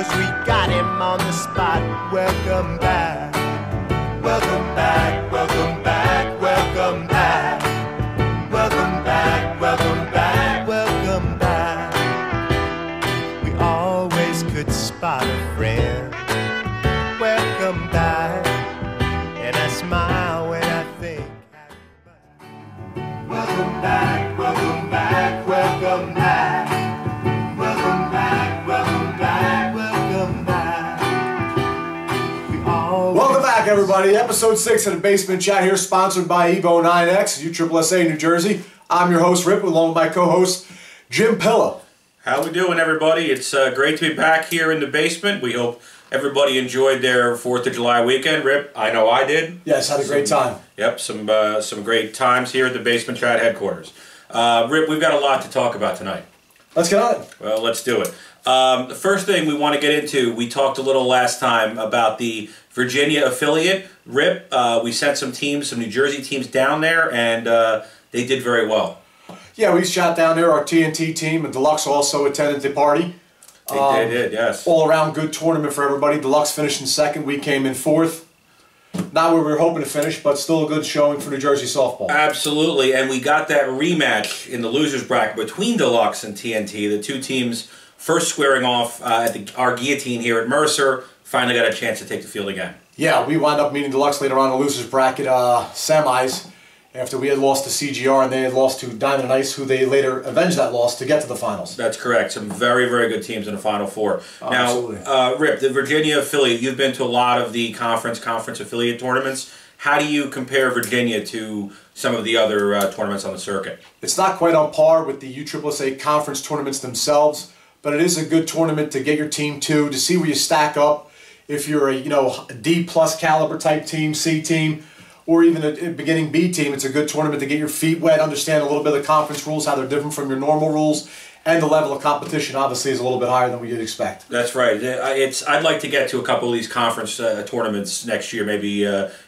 'cause we got him on the spot. Welcome back, welcome back, welcome back, welcome back, welcome back, welcome back, welcome back. We always could spot a friend. Welcome back, and I smile when I think. Welcome back, welcome back, welcome back. Welcome back, welcome back, welcome back. Welcome back, everybody. Episode 6 of the Basement Chat here, sponsored by Evo 9X, USSSA, New Jersey. I'm your host, Rip, along with my co-host, Jim Pilla. How we doing, everybody? It's great to be back here in the basement. We hope everybody enjoyed their 4th of July weekend. Rip, I know I did. Yes, had a great time. Yep, some great times here at the Basement Chat headquarters. Rip, we've got a lot to talk about tonight. Let's get on it. Well, let's do it. The first thing we want to get into, we talked a little last time about the Virginia affiliate. Rip, we sent some teams, some New Jersey teams down there, and they did very well. Yeah, we shot down there. Our TNT team and Deluxe also attended the party. They did, yes. All around good tournament for everybody. Deluxe finished in 2nd. We came in 4th. Not where we were hoping to finish, but still a good showing for New Jersey softball. Absolutely, and we got that rematch in the losers bracket between Deluxe and TNT. The two teams first squaring off at our Guillotine here at Mercer. Finally got a chance to take the field again. Yeah, we wound up meeting Deluxe later on in the losers bracket semis after we had lost to CGR and they had lost to Diamond and Ice, who they later avenged that loss to get to the finals. That's correct. Some very, very good teams in the Final Four. Absolutely. Now, Rip, the Virginia affiliate, you've been to a lot of the conference affiliate tournaments. How do you compare Virginia to some of the other tournaments on the circuit? It's not quite on par with the USSSA conference tournaments themselves, but it is a good tournament to get your team to see where you stack up. If you're a D-plus caliber type team, C team, or even a beginning B team, it's a good tournament to get your feet wet, understand a little bit of the conference rules, how they're different from your normal rules, and the level of competition obviously is a little bit higher than we would expect. That's right. I'd like to get to a couple of these conference tournaments next year, maybe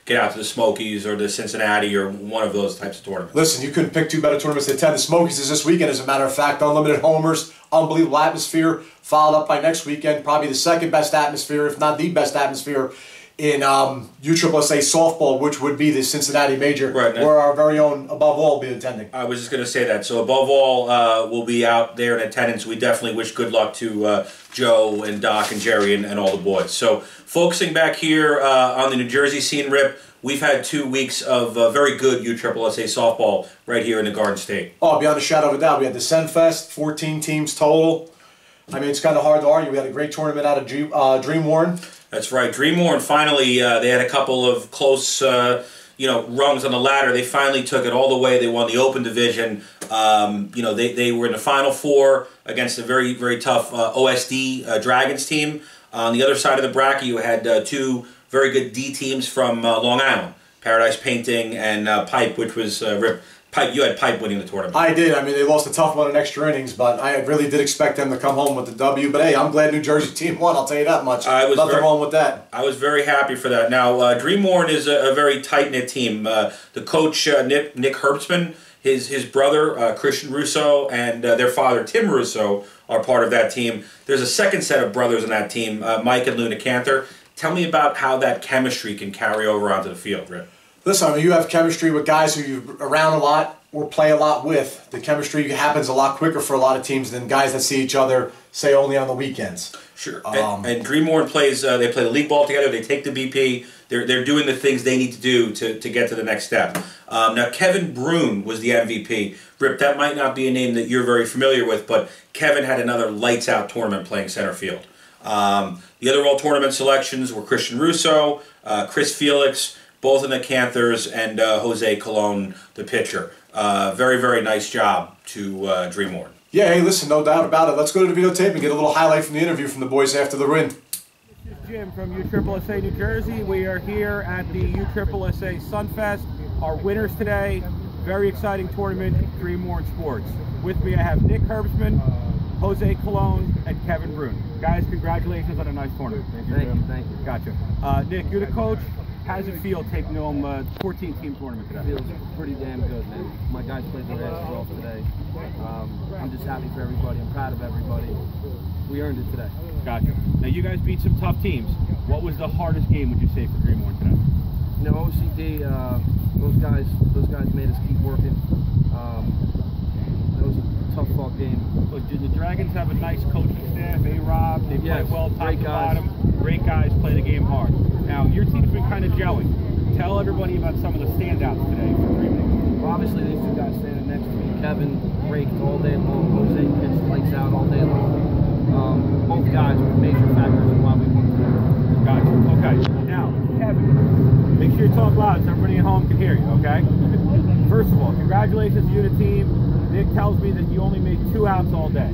get out to the Smokies or the Cincinnati or one of those types of tournaments. Listen, you couldn't pick two better tournaments to attend. The Smokies is this weekend, as a matter of fact. Unlimited homers, unbelievable atmosphere, followed up by next weekend, probably the second best atmosphere, if not the best atmosphere, in USSSA softball, which would be the Cincinnati Major, right, where our very own Above All will be attending. I was just going to say that. So Above All will be out there in attendance. We definitely wish good luck to Joe and Doc and Jerry and all the boys. So focusing back here on the New Jersey scene, Rip, we've had 2 weeks of very good USSSA softball right here in the Garden State. Oh, beyond a shadow of a doubt. We had the Senfest, 14 teams total. I mean, it's kind of hard to argue. We had a great tournament out of Dream Warren. That's right. Dream Warren finally, they had a couple of close, rungs on the ladder. They finally took it all the way. They won the Open Division. They were in the Final Four against a very, very tough OSD Dragons team. On the other side of the bracket, you had two very good D teams from Long Island, Paradise Painting and Pipe, which was Rip. Pipe, you had Pipe winning the tournament. I did. I mean, they lost a tough one in extra innings, but I really did expect them to come home with the W. But hey, I'm glad New Jersey team won. I'll tell you that much. Nothing wrong with that. I was very happy for that. Now, Dream Warren is a very tight-knit team. The coach, Nick Herbstman, his brother, Christian Russo, and their father, Tim Russo, are part of that team. There's a second set of brothers in that team, Mike and Luna Cantor. Tell me about how that chemistry can carry over onto the field, Rick. Listen, I mean, you have chemistry with guys who you're around a lot or play a lot with. The chemistry happens a lot quicker for a lot of teams than guys that see each other, say, only on the weekends. Sure. And Dream Warren plays, they play the league ball together, they take the BP, they're doing the things they need to do to get to the next step. Now, Kevin Brune was the MVP. Rip, that might not be a name that you're very familiar with, but Kevin had another lights-out tournament playing center field. The other all-tournament selections were Christian Russo, Chris Felix, both in the Canthers, and Jose Colon, the pitcher. Very, very nice job to Dream Warren. Yeah, hey, listen, no doubt about it. Let's go to the videotape and get a little highlight from the interview from the boys after the win. This is Jim from USSSA New Jersey. We are here at the USSSA Sunfest. Our winners today, very exciting tournament, Dream Warren Sports. With me I have Nick Herbstman, Jose Colon, and Kevin Brune. Guys, congratulations on a nice tournament. Thank you. Gotcha. Nick, you're the coach. How does it feel taking home a 14-team tournament today? It feels pretty damn good, man. My guys played their asses off today. I'm just happy for everybody. I'm proud of everybody. We earned it today. Gotcha. Now you guys beat some tough teams. What was the hardest game, would you say, for Greenmore today? You know, OCD, those guys made us keep working. That was a tough fought game. Look, the Dragons have a nice coaching staff. A-Rob, they play well top to bottom. Great guys, play the game hard. Now, your team's been kind of gelling. Tell everybody about some of the standouts today for Greenmore. Well, obviously, these two guys standing next to me. Kevin raked all day long. Jose pitched lights out all day long. Both guys were major factors in why we won today. Gotcha. Okay. Now, Kevin, make sure you talk loud so everybody at home can hear you, okay? First of all, congratulations to you and the team. Nick tells me that you only made 2 outs all day.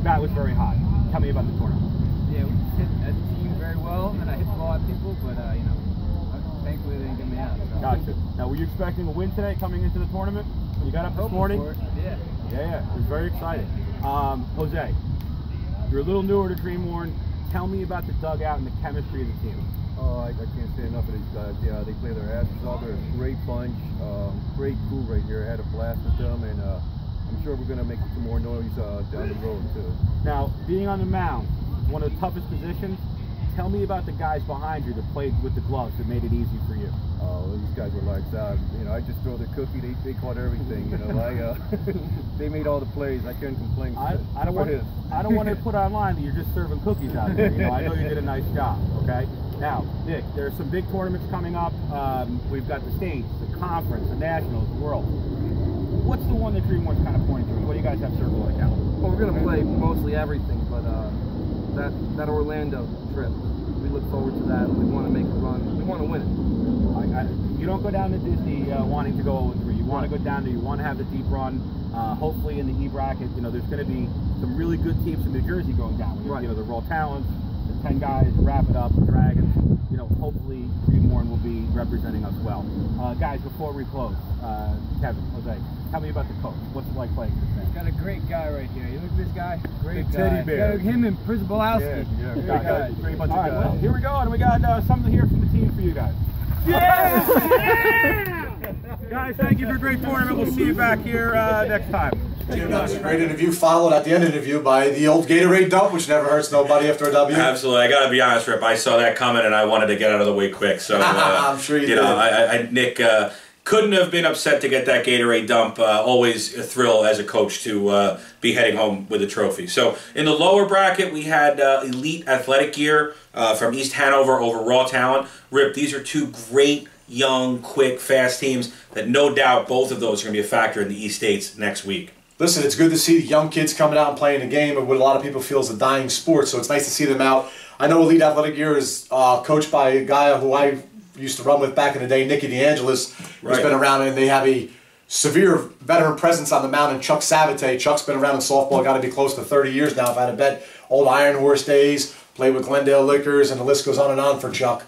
That was very hot. Tell me about the tournament. Yeah, we just hit as a team very well, and I hit the ball at people, but, you know, thankfully they didn't get me out. So. Gotcha. Now, were you expecting a win today coming into the tournament when you got up this morning? Yeah. Yeah. It was very exciting. Jose, you're a little newer to Greenmore. Tell me about the dugout and the chemistry of the team. Oh, I can't say enough of these guys. Yeah, they play their asses off. They're a great bunch, great crew right here. I had a blast with them, and I'm sure we're going to make some more noise down the road, too. Now, being on the mound, one of the toughest positions. Tell me about the guys behind you that played with the gloves that made it easy for you. Oh, these guys were lights out. You know, I just throw the cookie. They caught everything. You know, they made all the plays. I couldn't complain. I don't want to put online that you're just serving cookies out there. You know, I know you did a nice job. Okay. Now, Nick, there are some big tournaments coming up. We've got the states, the conference, the nationals, the world. What's the one that Greenmore's kind of pointing to? What do you guys have circled like that? Well, we're going to play mostly everything, but that Orlando trip, we look forward to that. We want to make a run. We want to win it. You don't go down to Disney wanting to go 0-3. You want to go down there. You want to have the deep run. Hopefully in the E bracket, you know, there's going to be some really good teams in New Jersey going down. Right. You know, the Raw Talents, the 10 guys, wrap it up, the Dragons. You know, hopefully Greenmore will be representing us well. Guys, before we close, Kevin, Jose, tell me about the coach. What's it like playing for this man? Got a great guy right here. You look at this guy. Great guy. Teddy bear. Got him and Przybyłowski. Yeah, Great guys. great bunch All of right, guys. well, here we go, and we got something here from the team for you guys. Guys, thank you for a great tournament. We'll see you back here next time. Jim, that was a great interview, followed at the end of the interview by the old Gatorade dump, which never hurts nobody after a W. Absolutely. I got to be honest, Rip. I saw that coming and I wanted to get out of the way quick. So I'm sure you did. know, Nick couldn't have been upset to get that Gatorade dump. Always a thrill as a coach to be heading home with a trophy. So in the lower bracket, we had Elite Athletic Gear from East Hanover over Raw Talent. Rip, these are two great, young, quick, fast teams that no doubt both of those are going to be a factor in the East States next week. Listen, it's good to see the young kids coming out and playing the game of what a lot of people feel is a dying sport, so it's nice to see them out. I know Elite Athletic Gear is coached by a guy who I used to run with back in the day, Nicky DeAngelis, who's been around, and they have a severe veteran presence on the mound, and Chuck Savate. Chuck's been around in softball, got to be close to 30 years now, if I had to bet. Old Iron Horse days, played with Glendale Liquors, and the list goes on and for Chuck.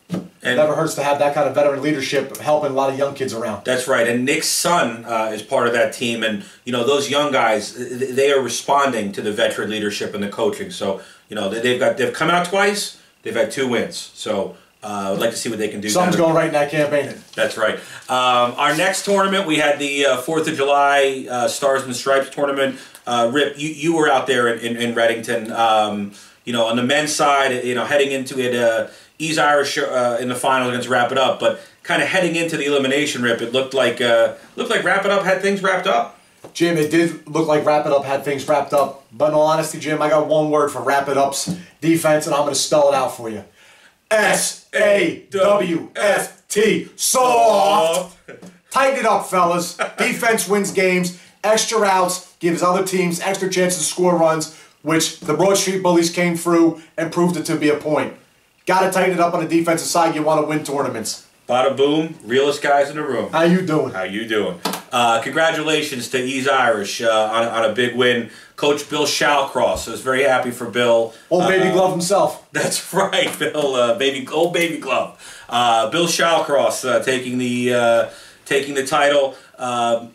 It never hurts to have that kind of veteran leadership helping a lot of young kids around. That's right, and Nick's son is part of that team, and you know those young guys, they are responding to the veteran leadership and the coaching. So you know they've come out twice, they've had 2 wins. So I'd like to see what they can do. Something's going right in that campaign. That's right. Our next tournament, we had the 4th of July Stars and Stripes tournament. Rip, you were out there in Reddington. You know, on the men's side, you know, heading into it. East Irish in the finals against Wrap It Up, but kind of heading into the elimination, Rip, it looked like Wrap It Up had things wrapped up. Jim, it did look like Wrap It Up had things wrapped up, but in all honesty, Jim, I got one word for Wrap It Up's defense, and I'm going to spell it out for you. S-A-W-F-T. Soft. Tighten it up, fellas. Defense wins games. Extra outs gives other teams extra chances to score runs, which the Broad Street Bullies came through and proved it to be a point. Got to tighten it up on the defensive side. You want to win tournaments. Bada boom, realest guys in the room. How you doing? How you doing? Congratulations to East Irish on a big win. Coach Bill Shallcross. I was very happy for Bill. Old Baby Glove himself. That's right, Bill. Old Baby Glove. Bill Shallcross taking the title.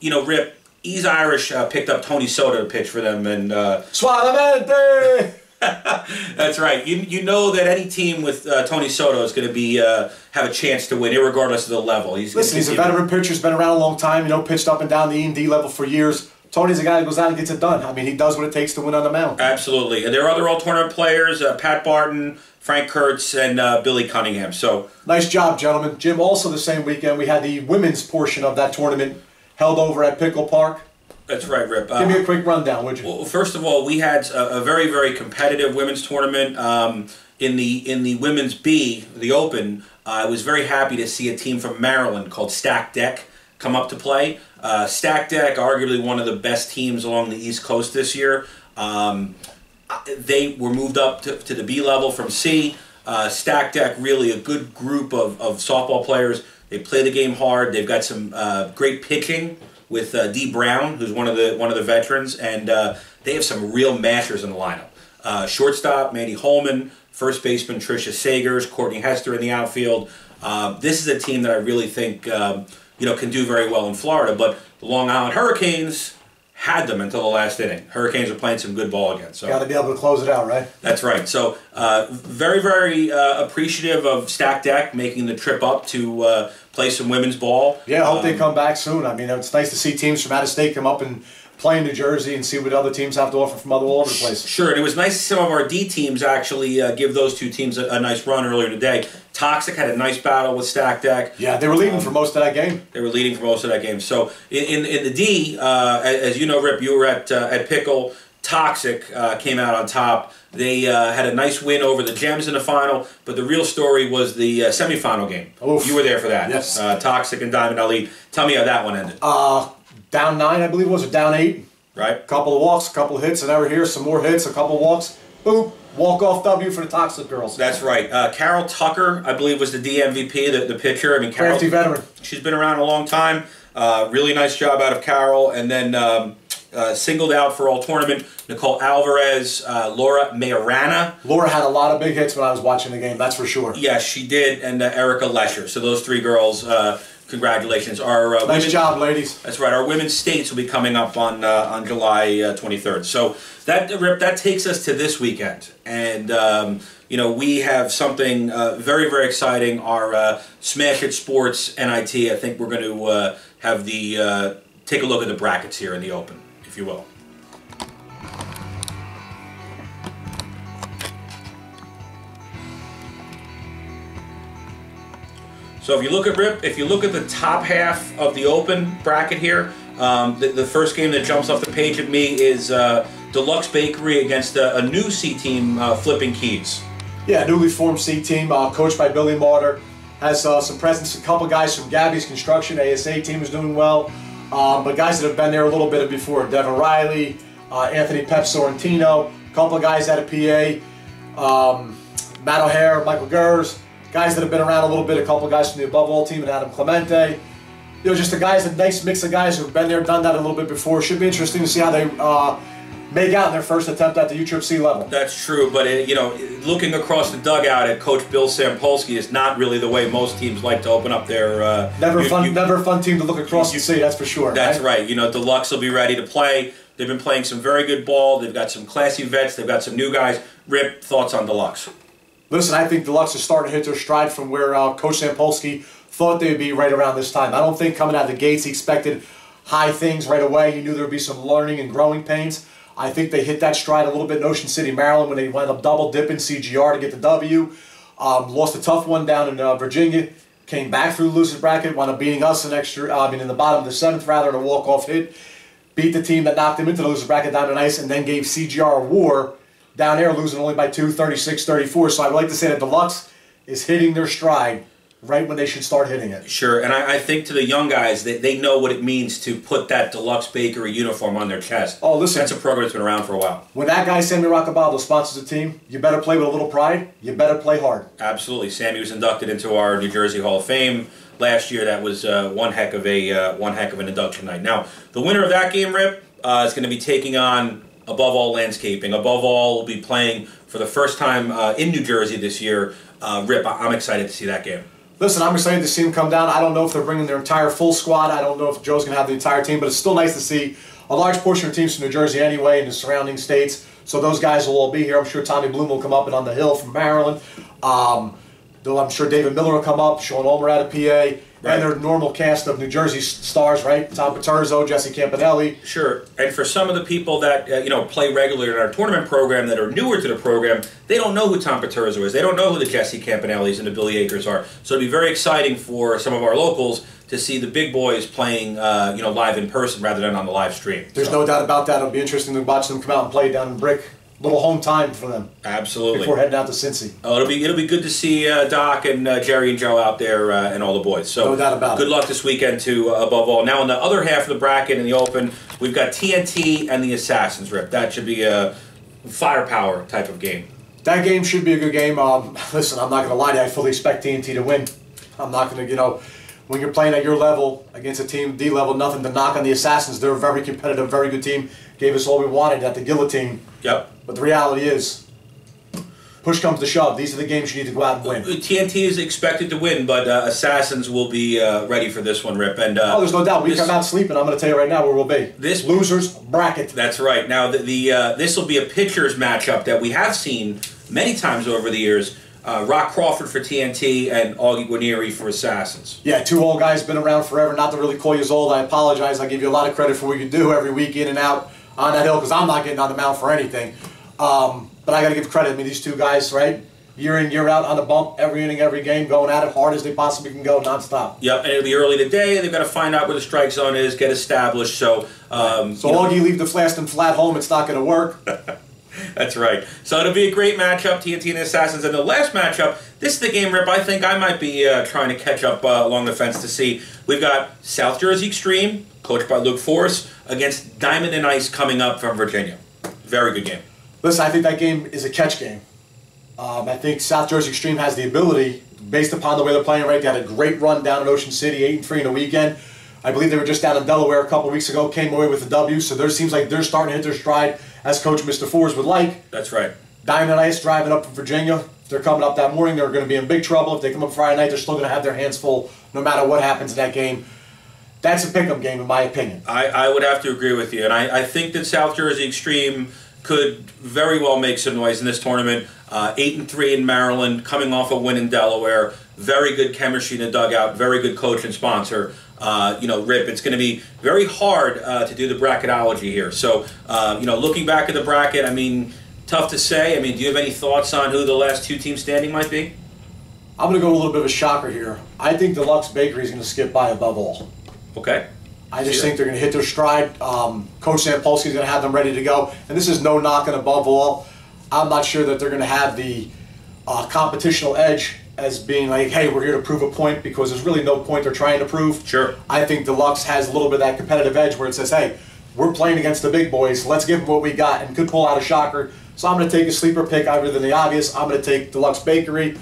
You know, Rip. East Irish picked up Tony Soto to pitch for them, and Suavemente. That's right. You know that any team with Tony Soto is going to be have a chance to win, irregardless of the level. Listen, he's a veteran pitcher. He's been around a long time. You know, pitched up and down the E&D level for years. Tony's a guy that goes out and gets it done. I mean, he does what it takes to win on the mound. Absolutely. And there are other all-tournament players, Pat Barton, Frank Kurtz, and Billy Cunningham. So nice job, gentlemen. Jim, also the same weekend, we had the women's portion of that tournament held over at Pickle Park. That's right, Rip. Give me a quick rundown, would you? Well, first of all, we had a very, very competitive women's tournament. In the women's B, the Open, I was very happy to see a team from Maryland called Stack Deck come up to play. Stack Deck, arguably one of the best teams along the East Coast this year. They were moved up to the B level from C. Stack Deck, really a good group of softball players. They play the game hard. They've got some great pitching with Dee Brown, who's one of the veterans, and they have some real mashers in the lineup. Shortstop Mandy Holman, first baseman Tricia Sagers, Courtney Hester in the outfield. This is a team that I really think can do very well in Florida. But the Long Island Hurricanes had them until the last inning. Hurricanes are playing some good ball again. So got to be able to close it out, right? That's right. So very, very appreciative of Stack Deck making the trip up to play some women's ball. Yeah, I hope they come back soon. I mean, it's nice to see teams from out of state come up and play in New Jersey and see what other teams have to offer from all over the place. Sure, and it was nice to see some of our D teams actually give those two teams a nice run earlier today. Toxic had a nice battle with Stack Deck. Yeah, they were leading for most of that game. They were leading for most of that game. So in the D, as you know, Rip, you were at Pickle. Toxic came out on top. They had a nice win over the Gems in the final, but the real story was the semifinal game. Oof. You were there for that. Yes. Toxic and Diamond Ali. Tell me how that one ended. Down 9, I believe it was, or down 8. Right. A couple of walks, a couple of hits, and over here, some more hits, a couple of walks. Boop. Walk-off W for the Toxic girls. That's right. Carol Tucker, I believe, was the DMVP, the pitcher. I mean, Carol, crafty veteran. She's been around a long time. Really nice job out of Carol. And then singled out for all tournament, Nicole Alvarez, Laura Majorana. Laura had a lot of big hits when I was watching the game, that's for sure. Yes, she did. And Erica Lesher. So those three girls, congratulations. Our nice job, ladies. That's right. Our women's states will be coming up on July 23rd. So that takes us to this weekend. And, we have something very, very exciting. Our Smash It Sports NIT, I think we're going to have take a look at the brackets here in the Open, if you will. So if you look at the top half of the Open bracket here, the first game that jumps off the page at me is Deluxe Bakery against a new C team, Flipping Keys. Yeah, newly formed C team, coached by Billy Martyr. Has some presence, a couple guys from Gabby's Construction, ASA team is doing well. But guys that have been there a little bit before, Devin Riley, Anthony Pep Sorrentino, a couple of guys out of PA, Matt O'Hare, Michael Gers, guys that have been around a little bit, a couple of guys from the Above All team, and Adam Clemente. Just a nice mix of guys who've been there, done that a little bit before. Should be interesting to see how they make out in their first attempt at the UCCC level. That's true, but looking across the dugout at Coach Bill Sampolsky is not really the way most teams like to open up their. Never a fun team to look across and see. That's for sure. That's right. Deluxe will be ready to play. They've been playing some very good ball. They've got some classy vets. They've got some new guys. Rip, thoughts on Deluxe? Listen, I think Deluxe is starting to hit their stride from where Coach Sampolsky thought they would be right around this time. I don't think coming out of the gates he expected high things right away. He knew there would be some learning and growing pains. I think they hit that stride a little bit in Ocean City, Maryland, when they wound up double dipping CGR to get the W. Lost a tough one down in Virginia. Came back through the losers bracket, wound up beating us in the bottom of the 7th rather in a walk-off hit. Beat the team that knocked them into the losers bracket down in ice, and then gave CGR a war down there, losing only by 2, 36-34. So I would like to say that Deluxe is hitting their stride right when they should start hitting it. Sure, and I think to the young guys, they know what it means to put that Deluxe Bakery uniform on their chest. Oh, listen. That's a program that's been around for a while. When that guy, Sammy Roccabaldo, sponsors a team, you better play with a little pride. You better play hard. Absolutely. Sammy was inducted into our New Jersey Hall of Fame last year. That was one heck of an induction night. Now, the winner of that game, Rip, is going to be taking on Above All Landscaping. Above All will be playing for the first time in New Jersey this year. Rip, I'm excited to see that game. Listen, I'm excited to see them come down. I don't know if they're bringing their entire full squad. I don't know if Joe's going to have the entire team, but it's still nice to see a large portion of teams from New Jersey anyway and the surrounding states. So those guys will all be here. I'm sure Tommy Bloom will come up and on the hill from Maryland. I'm sure David Miller will come up, Sean Ulmer out of PA. Right. And their normal cast of New Jersey stars, right? Tom Paterzo, Jesse Campanelli. Sure. And for some of the people that play regularly in our tournament program that are newer to the program, they don't know who Tom Paterzo is. They don't know who the Jesse Campanellis and the Billy Akers are. So it'd be very exciting for some of our locals to see the big boys playing, live in person rather than on the live stream. There's no doubt about that. It'll be interesting to watch them come out and play down in Brick. Little home time for them. Absolutely. Before heading out to Cincy. Oh, it'll be good to see Doc and Jerry and Joe out there and all the boys. So no doubt about it. Good luck this weekend too, above all. Now, in the other half of the bracket in the Open, we've got TNT and the Assassins, Rip. That should be a firepower type of game. That game should be a good game. Listen, I'm not going to lie to you. I fully expect TNT to win. I'm not going to, when you're playing at your level against a team D level, nothing to knock on the Assassins. They're a very competitive, very good team. Gave us all we wanted at the Guillotine. Yep. But the reality is, push comes to shove. These are the games you need to go out and win. TNT is expected to win, but Assassins will be ready for this one, Rip. And there's no doubt. We come out sleeping. I'm going to tell you right now where we'll be. This losers bracket. That's right. Now this will be a pitchers matchup that we have seen many times over the years. Rock Crawford for TNT and Augie Guarnieri for Assassins. Yeah, two old guys, been around forever. Not to really call you old. I apologize. I give you a lot of credit for what you do every week in and out on that hill because I'm not getting on the mound for anything. But I got to give credit. I mean, these two guys, right? Year in, year out on the bump, every inning, every game, going at it hard as they possibly can go, nonstop. Yep, and it'll be early today. They've got to find out where the strike zone is, get established. So, Augie, leave the fast and flat home. It's not going to work. That's right. So it'll be a great matchup, TNT and Assassins. And the last matchup, this is the game, Rip, I think I might be trying to catch up along the fence to see. We've got South Jersey Extreme, coached by Luke Forrest, against Diamond and Ice coming up from Virginia. Very good game. Listen, I think that game is a catch game. I think South Jersey Extreme has the ability, based upon the way they're playing right. They had a great run down in Ocean City, 8-3 in a weekend. I believe they were just down in Delaware a couple weeks ago, came away with a W, so there seems like they're starting to hit their stride, as Coach Mr. Forrest would like. That's right. Diamond and Ice driving up from Virginia. If they're coming up that morning, they're going to be in big trouble. If they come up Friday night, they're still going to have their hands full no matter what happens in that game. That's a pick-up game, in my opinion. I would have to agree with you, and I think that South Jersey Extreme could very well make some noise in this tournament. 8-3 in Maryland, coming off a win in Delaware. Very good chemistry in the dugout. Very good coach and sponsor. Rip, it's going to be very hard to do the bracketology here. So, looking back at the bracket, I mean, tough to say. I mean, do you have any thoughts on who the last two teams standing might be? I'm going to go a little bit of a shocker here. I think Deluxe Bakery is going to skip by above all. Okay. I just think they're going to hit their stride. Coach Sampolsky is going to have them ready to go. And this is no knocking above all. I'm not sure that they're going to have the competitional edge as being like, hey, we're here to prove a point, because there's really no point they're trying to prove. Sure. I think Deluxe has a little bit of that competitive edge where it says, hey, we're playing against the big boys. Let's give them what we got, and could pull out a shocker. So I'm going to take a sleeper pick other than the obvious. I'm going to take Deluxe Bakery.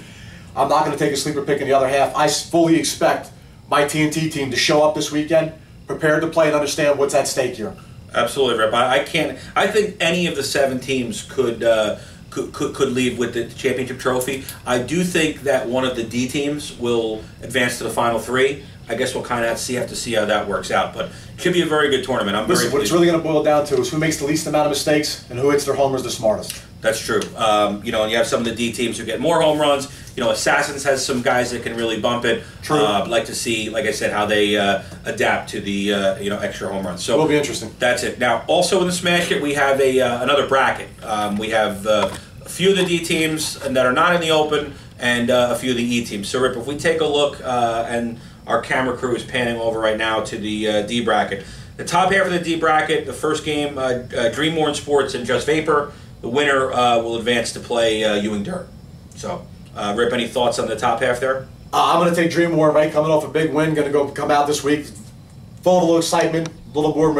I'm not going to take a sleeper pick in the other half. I fully expect my TNT team to show up this weekend, prepared to play and understand what's at stake here. Absolutely, Rip. I think any of the 7 teams could leave with the championship trophy. I do think that one of the D teams will advance to the final 3. I guess we'll kind of have to see how that works out, but it should be a very good tournament. What it's really going to boil down to is who makes the least amount of mistakes and who hits their homers the smartest. That's true. And you have some of the D teams who get more home runs. Assassins has some guys that can really bump it. True. I'd like to see, like I said, how they adapt to the extra home runs. So it'll be interesting. That's it. Now, also in the Smash It, we have another bracket. We have a few of the D teams that are not in the Open, and a few of the E teams. So, Rip, if we take a look, and our camera crew is panning over right now to the D bracket. The top half of the D bracket, the first game, Dreamworn Sports and Just Vapor. The winner will advance to play Ewing Dirt. So, Rip, any thoughts on the top half there? I'm going to take Dreamworn, right? Coming off a big win, going to come out this week, full of a little excitement, a little more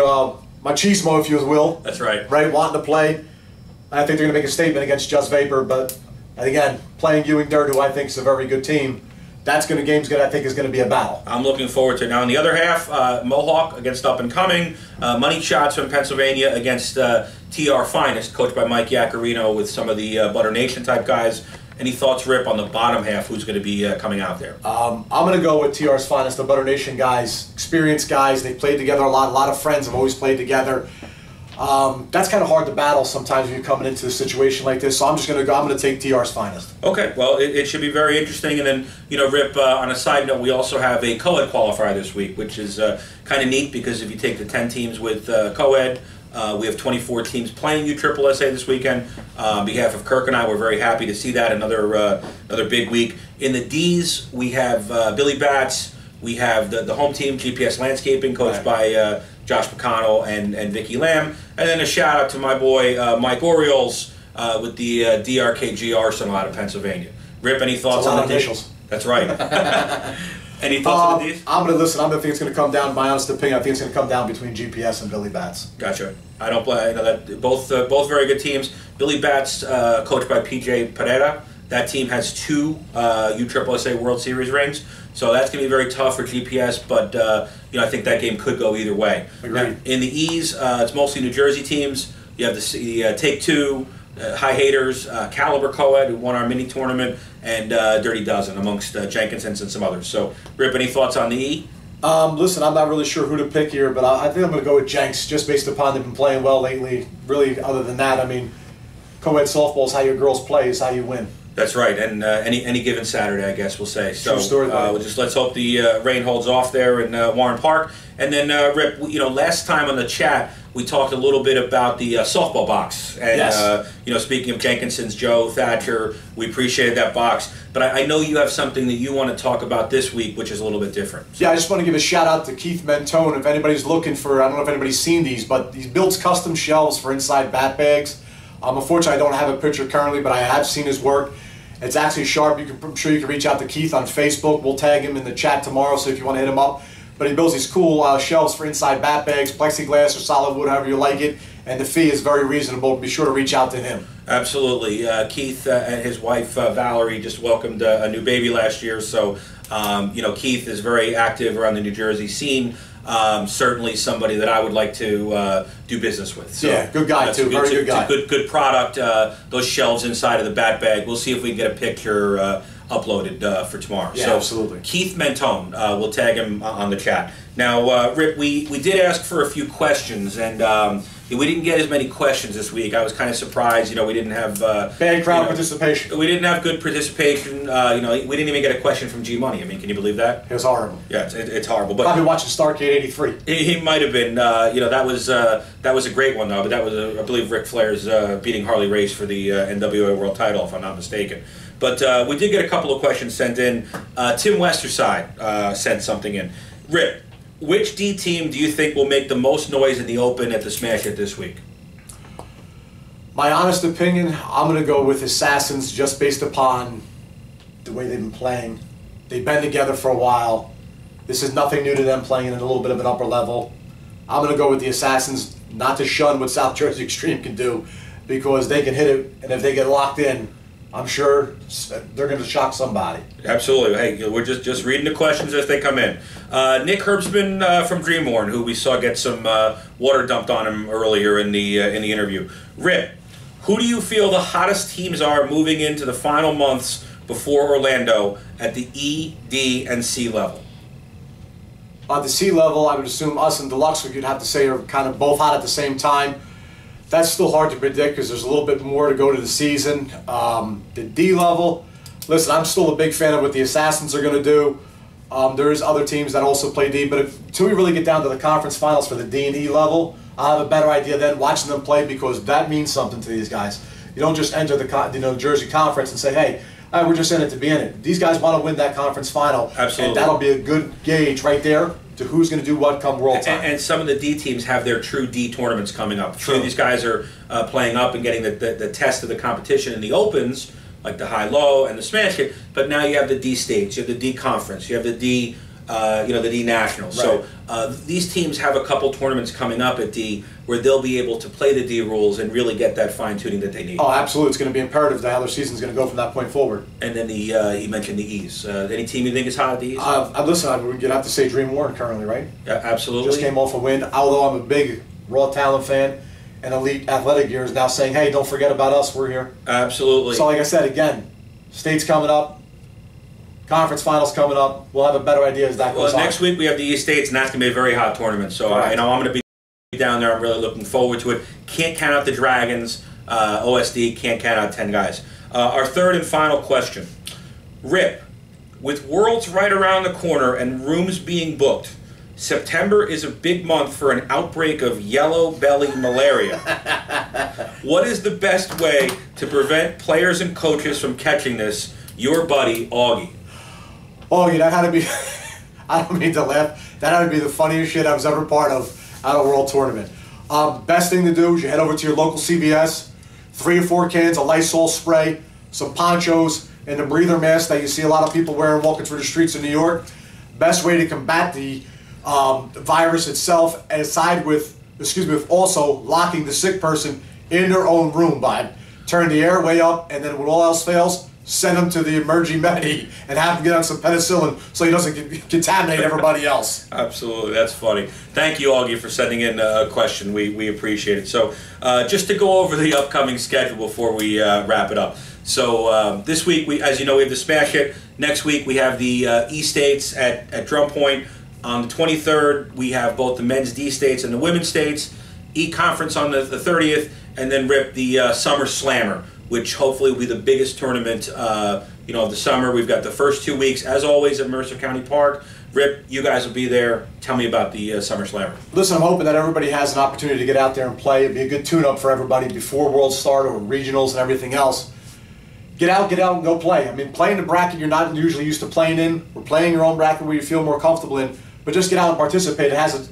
machismo, if you will. That's right. Right, wanting to play. I think they're going to make a statement against Just Vapor, but again, playing Ewing Dirt, who I think is a very good team, I think is going to be a battle. I'm looking forward to it. Now, in the other half, Mohawk against Up and Coming, Money Shots from Pennsylvania against TR Finest, coached by Mike Yacarino with some of the Butter Nation type guys. Any thoughts, Rip, on the bottom half? Who's going to be coming out there? I'm going to go with TR's Finest, the Butter Nation guys, experienced guys. They've played together a lot of friends have always played together. That's kind of hard to battle sometimes when you're coming into a situation like this. So I'm just going to go. I'm going to take TR's finest. Okay, well, it should be very interesting. And then, Rip, on a side note, we also have a co-ed qualifier this week, which is kind of neat because if you take the 10 teams with co-ed, we have 24 teams playing USSSA this weekend. On behalf of Kirk and I, we're very happy to see that. Another big week. In the D's, we have Billy Bats. We have the home team, GPS Landscaping, coached by Josh McConnell and Vicky Lamb. And then a shout out to my boy Mike Orioles with the DRKG Arsenal out of Pennsylvania. Rip, any thoughts on the initials? That's right. Any thoughts on the D's? I'm going to listen. I think it's going to come down, my honest opinion, I think it's going to come down between GPS and Billy Bats. Gotcha. I don't play. That both very good teams. Billy Bats, coached by PJ Pereira. That team has 2 USSSA World Series rings, so that's going to be very tough for GPS. But I think that game could go either way. Now, in the E's, it's mostly New Jersey teams. You have the Take Two, High Haters, Caliber Co-ed, who won our mini tournament, and Dirty Dozen, amongst Jenkinsons and some others. So, Rip, any thoughts on the E? Listen, I'm not really sure who to pick here, but I think I'm going to go with Jenks, just based upon they've been playing well lately. Really, other than that, I mean, co-ed softball is how your girls play, is how you win. That's right, and any given Saturday, I guess we'll say. So true story, let's hope the rain holds off there in Warren Park. And then Rip, last time on the chat we talked a little bit about the softball box. And yes. Speaking of Jenkinson's, Joe Thatcher, we appreciated that box. But I know you have something that you want to talk about this week, which is a little bit different. So. Yeah, I just want to give a shout out to Keith Mentone. If anybody's looking for, I don't know if anybody's seen these, but he builds custom shelves for inside bat bags. Unfortunately, I don't have a picture currently, but I have seen his work. It's actually sharp. I'm sure you can reach out to Keith on Facebook. We'll tag him in the chat tomorrow, so if you want to hit him up. But he builds these cool shelves for inside bat bags, plexiglass or solid wood, however you like it. And the fee is very reasonable. Be sure to reach out to him. Absolutely. Keith and his wife, Valerie, just welcomed a new baby last year. So, Keith is very active around the New Jersey scene. Certainly somebody that I would like to do business with. So yeah, good guy too. Very good guy. Good product. Those shelves inside of the bat bag. We'll see if we can get a picture uploaded for tomorrow. Yeah, so absolutely. Keith Mentone. We'll tag him on the chat. Now, Rip, we did ask for a few questions, and we didn't get as many questions this week. I was kind of surprised. We didn't have bad crowd participation. We didn't have good participation. We didn't even get a question from G Money. I mean, can you believe that? It was horrible. Yeah, it's horrible. But probably watching Starcade '83. He might have been. That was a great one though. But that was, I believe, Ric Flair's beating Harley Race for the NWA World Title, if I'm not mistaken. But we did get a couple of questions sent in. Tim Westerside sent something in. Rip, which D team do you think will make the most noise in the Open at the Smash Hit this week? My honest opinion, I'm going to go with Assassins just based upon the way they've been playing. They've been together for a while. This is nothing new to them, playing at a little bit of an upper level. I'm going to go with the Assassins, not to shun what South Jersey Extreme can do, because they can hit it, and if they get locked in, I'm sure they're going to shock somebody. Absolutely. Hey, we're just reading the questions as they come in. Nick Herbstman from Dreamhorn, who we saw get some water dumped on him earlier in the interview. Rip, who do you feel the hottest teams are moving into the final months before Orlando at the E, D, and C level? On the C level, I would assume us and Deluxe, we could have to say, are kind of both hot at the same time. That's still hard to predict because there's a little bit more to go to the season. The D level, listen, I'm still a big fan of what the Assassins are going to do. There's other teams that also play D, but until we really get down to the conference finals for the D and E level, I'll have a better idea then watching them play, because that means something to these guys. You don't just enter the Jersey Conference and say, hey, we're just in it to be in it. These guys want to win that conference final. Absolutely. And that'll be a good gauge right there to who's going to do what come World Time. And some of the D teams have their true D tournaments coming up. True. These guys are playing up and getting the test of the competition in the Opens, like the high-low and the Smash Hit. But now you have the D states, you have the D conference, you have the D, the D nationals. Right. So these teams have a couple tournaments coming up at D where they'll be able to play the D rules and really get that fine-tuning that they need. Oh, absolutely. It's going to be imperative to how their season's going to go from that point forward. And then he mentioned the E's. Any team you think is hot at the E's? Listen, you'd have to say Dream Warren currently, right? Yeah, absolutely. Just came off a win. Although I'm a big Raw Talent fan, and Elite Athletic Gear is now saying, hey, don't forget about us, we're here. Absolutely. So like I said, again, state's coming up, conference finals coming up. We'll have a better idea as that goes on. Next week we have the East States, and that's going to be a very hot tournament. So I'm going to be down there. I'm really looking forward to it. Can't count out the Dragons. OSD can't count out 10 guys. Our third and final question. Rip, with Worlds right around the corner and rooms being booked, September is a big month for an outbreak of yellow belly malaria. What is the best way to prevent players and coaches from catching this? Your buddy, Augie. Augie, that had to be, I don't mean to laugh, that had to be the funniest shit I was ever part of at a World Tournament. Best thing to do is you head over to your local CVS, 3 or 4 cans of Lysol spray, some ponchos, and the breather mask that you see a lot of people wearing walking through the streets of New York. Best way to combat the virus itself, aside with, with also locking the sick person in their own room by turn the air way up, and then when all else fails, send them to the emergency medi and have them get on some penicillin so he doesn't contaminate everybody else. Absolutely, that's funny. Thank you, Augie, for sending in a question. We appreciate it. So just to go over the upcoming schedule before we wrap it up. So this week, as you know, we have the Smash Hit. Next week, we have the E-States at Drum Point. On the 23rd, we have both the men's D-States and the women's States. E-Conference on the 30th, and then Rip, the Summer Slammer, which hopefully will be the biggest tournament of the summer. We've got the first 2 weeks, as always, at Mercer County Park. Rip, you guys will be there. Tell me about the Summer Slammer. Listen, I'm hoping that everybody has an opportunity to get out there and play. It'd be a good tune-up for everybody before World Start or regionals and everything else. Get out and go play. I mean, play in the bracket you're not usually used to playing in, or playing your own bracket where you feel more comfortable in, but just get out and participate. It has a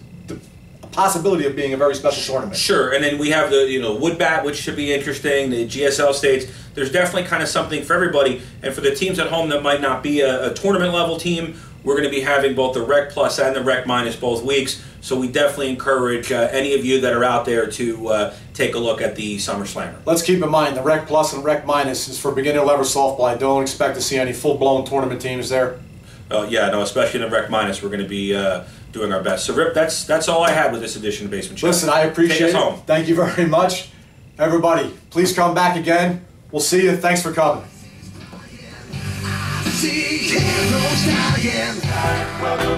possibility of being a very special tournament. Sure, and then we have the Wood Bat, which should be interesting, the GSL States. There's definitely kind of something for everybody, and for the teams at home that might not be a tournament level team, we're going to be having both the Rec Plus and the Rec Minus both weeks, so we definitely encourage any of you that are out there to take a look at the Summer Slammer. Let's keep in mind the Rec Plus and Rec Minus is for beginner level softball. I don't expect to see any full-blown tournament teams there. Yeah, no, especially in the Rec Minus, we're going to be doing our best. So, Rip, that's all I had with this edition of Basement Chat. Listen, I appreciate it. Take us home. Thank you very much. Everybody, please come back again. We'll see you. Thanks for coming. Welcome